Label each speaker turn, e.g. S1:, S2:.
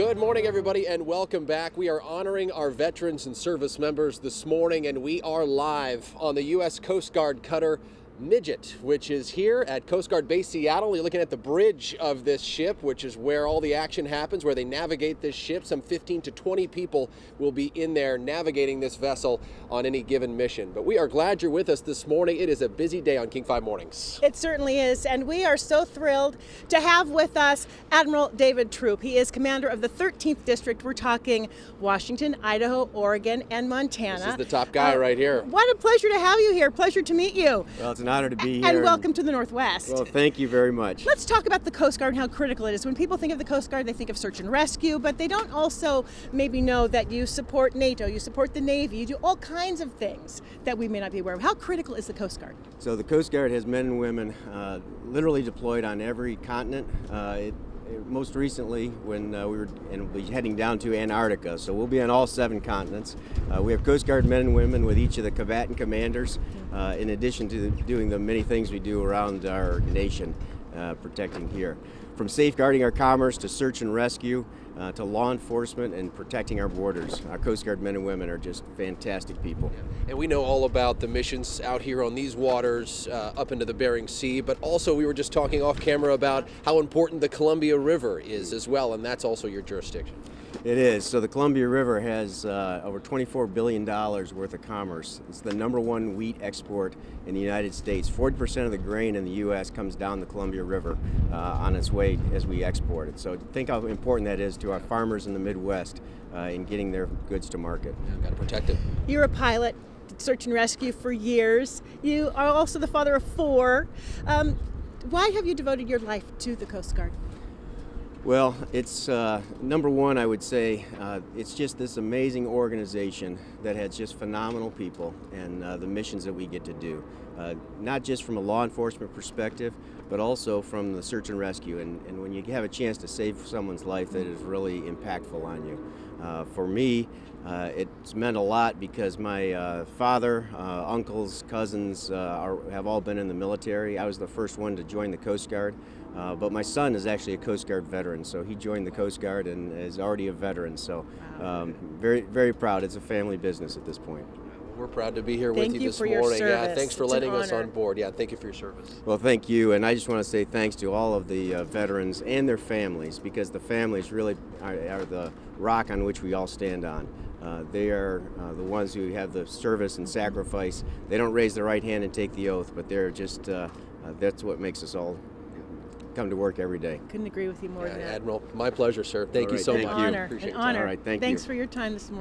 S1: Good morning, everybody, and welcome back. We are honoring our veterans and service members this morning, and we are live on the U.S. Coast Guard cutter Midget, which is here at Coast Guard Base Seattle. You're looking at the bridge of this ship, which is where all the action happens, where they navigate this ship. Some 15 to 20 people will be in there navigating this vessel on any given mission. But we are glad you're with us this morning. It is a busy day on King 5 Mornings.
S2: It certainly is, and we are so thrilled to have with us Admiral David Throop. He is commander of the 13th District. We're talking Washington, Idaho, Oregon, and Montana.
S1: This is the top guy right here.
S2: What a pleasure to have you here. Pleasure to meet you.
S3: Well, it's an honor to be here.
S2: And welcome to the Northwest.
S3: Well, thank you very much.
S2: Let's talk about the Coast Guard and how critical it is. When people think of the Coast Guard, they think of search and rescue, but they don't also maybe know that you support NATO, you support the Navy, you do all kinds of things that we may not be aware of. How critical is the Coast Guard?
S3: So the Coast Guard has men and women literally deployed on every continent. Most recently, when we'll be heading down to Antarctica, so we'll be on all 7 continents. We have Coast Guard men and women with each of the combatant commanders, in addition to doing the many things we do around our nation, protecting here. From safeguarding our commerce to search and rescue, to law enforcement and protecting our borders. Our Coast Guard men and women are just fantastic people.
S1: And we know all about the missions out here on these waters, up into the Bering Sea, but also we were just talking off camera about how important the Columbia River is as well, and that's also your jurisdiction.
S3: It is. So the Columbia River has over $24 billion worth of commerce. It's the #1 wheat export in the United States. 40% of the grain in the U.S. comes down the Columbia River on its way as we export it. So think how important that is to our farmers in the Midwest in getting their goods to market.
S1: Got to protect it.
S2: You're a pilot, search and rescue for years. You are also the father of 4. Why have you devoted your life to the Coast Guard?
S3: Well, it's #1, I would say, it's just this amazing organization that has just phenomenal people and the missions that we get to do. Not just from a law enforcement perspective, but also from the search and rescue. And when you have a chance to save someone's life, that is really impactful on you. For me, it's meant a lot because my father, uncles, cousins have all been in the military. I was the first one to join the Coast Guard. But my son is actually a Coast Guard veteran, so he joined the Coast Guard and is already a veteran. So very, very proud. It's a family business at this point.
S1: We're proud to be here with you this morning. Yeah, thanks for letting us on board. Yeah, thank you for your service.
S3: Well, thank you, and I just want to say thanks to all of the veterans and their families, because the families really are the rock on which we all stand on. They are the ones who have the service and sacrifice. They don't raise their right hand and take the oath, but they're just that's what makes us all come to work every day.
S2: Couldn't agree with you more than that.
S1: Admiral, my pleasure, sir. Thank you so much.
S2: An honor.
S3: Appreciate
S2: An honor.
S3: All right, thank you.
S2: Thanks for your time this morning.